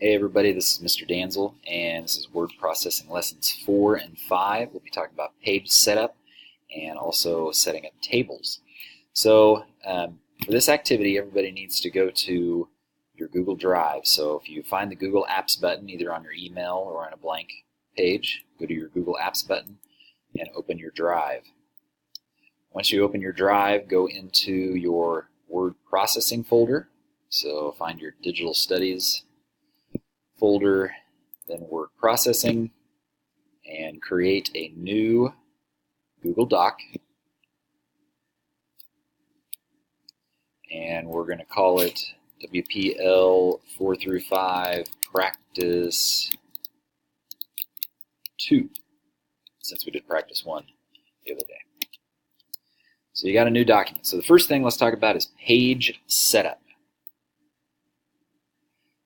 Hey everybody, this is Mr. Danzel, and this is word processing lessons 4 and 5. We'll be talking about page setup and also setting up tables. So for this activity, everybody needs to go to your Google Drive. So if you find the Google Apps button either on your email or on a blank page, go to your Google Apps button and open your drive. Once you open your drive, go into your word processing folder. So find your digital studies folder, then word processing, and create a new Google Doc. And we're going to call it WPL 4 through 5 Practice 2, since we did Practice 1 the other day. So you got a new document. So the first thing let's talk about is page setup.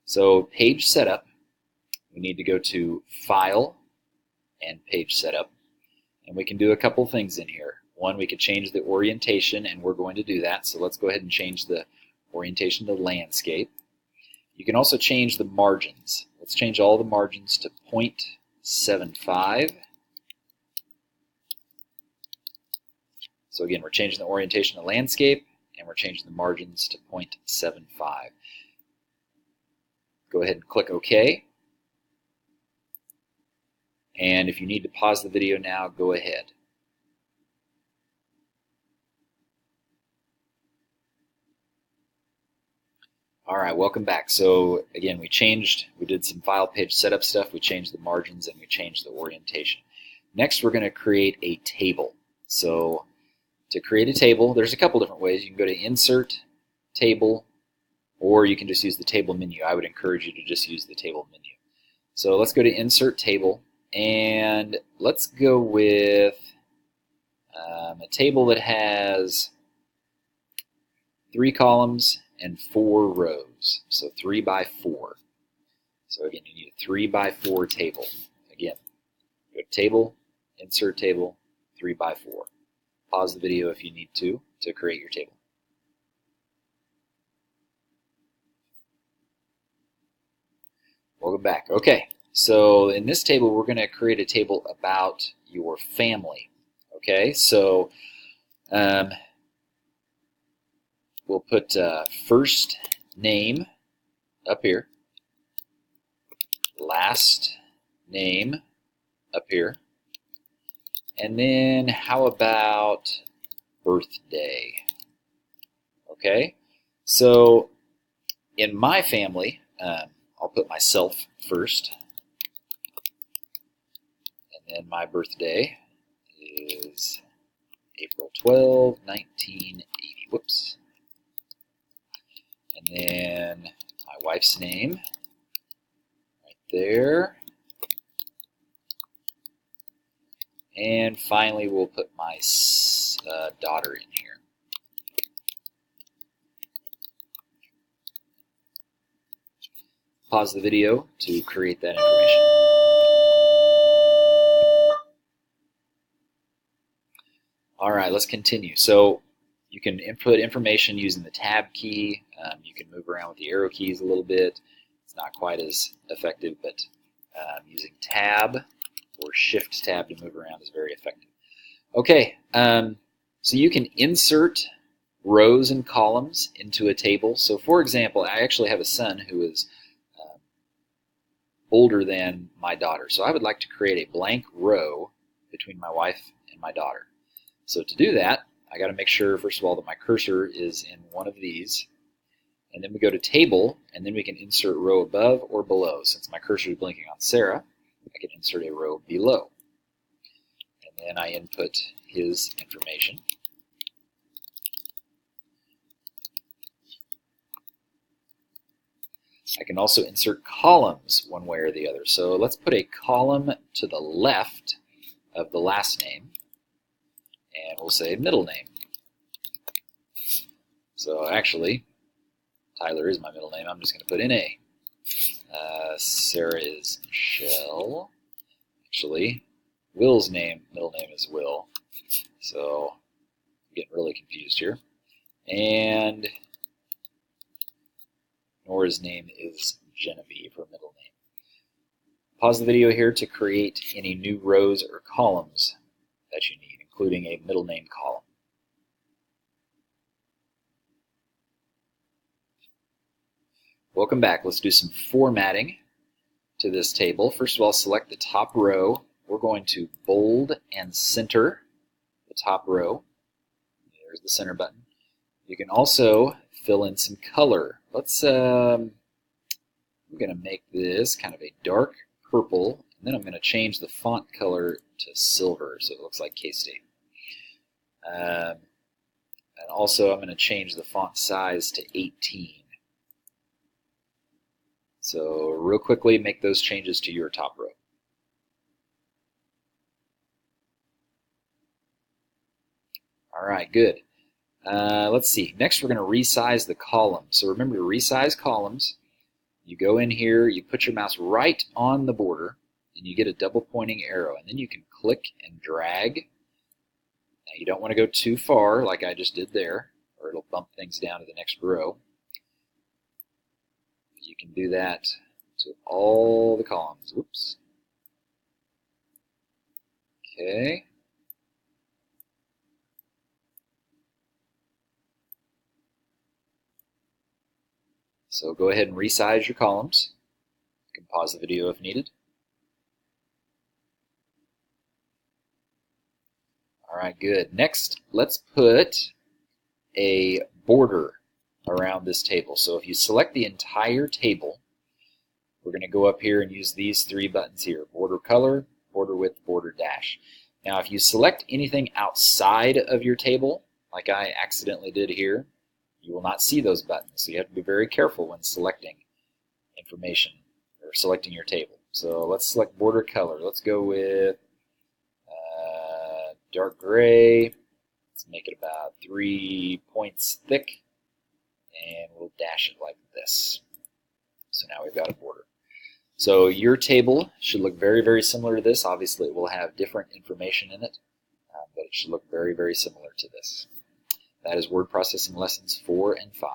So page setup, we need to go to File and Page Setup, and we can do a couple things in here. One, we could change the orientation, and we're going to do that. So let's go ahead and change the orientation to landscape. You can also change the margins. Let's change all the margins to 0.75. So again, we're changing the orientation to landscape, and we're changing the margins to 0.75. Go ahead and click OK. And if you need to pause the video now, go ahead. Alright, welcome back. So again, we did some file page setup stuff, we changed the margins, and we changed the orientation. Next, we're going to create a table. So to create a table, there's a couple different ways. You can go to Insert, Table, or you can just use the table menu. I would encourage you to just use the table menu. So let's go to Insert Table, and let's go with a table that has 3 columns and 4 rows. So 3 by 4. So again, you need a 3 by 4 table. Again, go to Table, Insert Table, 3 by 4. Pause the video if you need to create your table. Welcome back. Okay, so in this table, we're going to create a table about your family. Okay, so we'll put first name up here, last name up here, and then how about birthday? Okay, so in my family, I'll put myself first, and then my birthday is April 12, 1980. Whoops. And then my wife's name right there. And finally, we'll put my daughter in here. Pause the video to create that information. All right, let's continue. So you can input information using the tab key. You can move around with the arrow keys a little bit. It's not quite as effective, but using tab or shift tab to move around is very effective. Okay, so you can insert rows and columns into a table. So for example, I actually have a son who is older than my daughter. So I would like to create a blank row between my wife and my daughter. So to do that, I got to make sure, first of all, that my cursor is in one of these. And then we go to Table, and then we can insert row above or below. Since my cursor is blinking on Sarah, I can insert a row below. And then I input his information. I can also insert columns one way or the other. So let's put a column to the left of the last name, and we'll say middle name. So actually, Tyler is my middle name. I'm just going to put N-A. Sarah is Michelle. Actually, Will's middle name is Will. So I'm getting really confused here. And Nora's name is Genevieve, her middle Pause the video here to create any new rows or columns that you need, including a middle name column. Welcome back. Let's do some formatting to this table. First of all, select the top row. We're going to bold and center the top row. There's the center button. You can also fill in some color. I'm going to make this kind of a dark purple, and then I'm going to change the font color to silver so it looks like K-State. And also I'm going to change the font size to 18. So real quickly, make those changes to your top row. All right, good. Let's see. Next, we're going to resize the columns. So remember to resize columns. You go in here, you put your mouse right on the border, and you get a double pointing arrow. And then you can click and drag. Now, you don't want to go too far like I just did there, or it'll bump things down to the next row. You can do that to all the columns. Whoops. Okay. So go ahead and resize your columns. You can pause the video if needed. All right, good. Next, let's put a border around this table. So if you select the entire table, we're going to go up here and use these three buttons here: border color, border width, border dash. Now if you select anything outside of your table, like I accidentally did here, you will not see those buttons. So you have to be very careful when selecting information or selecting your table. So let's select border color. Let's go with dark gray. Let's make it about 3 points thick, and we'll dash it like this. So now we've got a border. So your table should look very, very similar to this. Obviously, it will have different information in it, but it should look very, very similar to this. That is word processing lessons 4 and 5.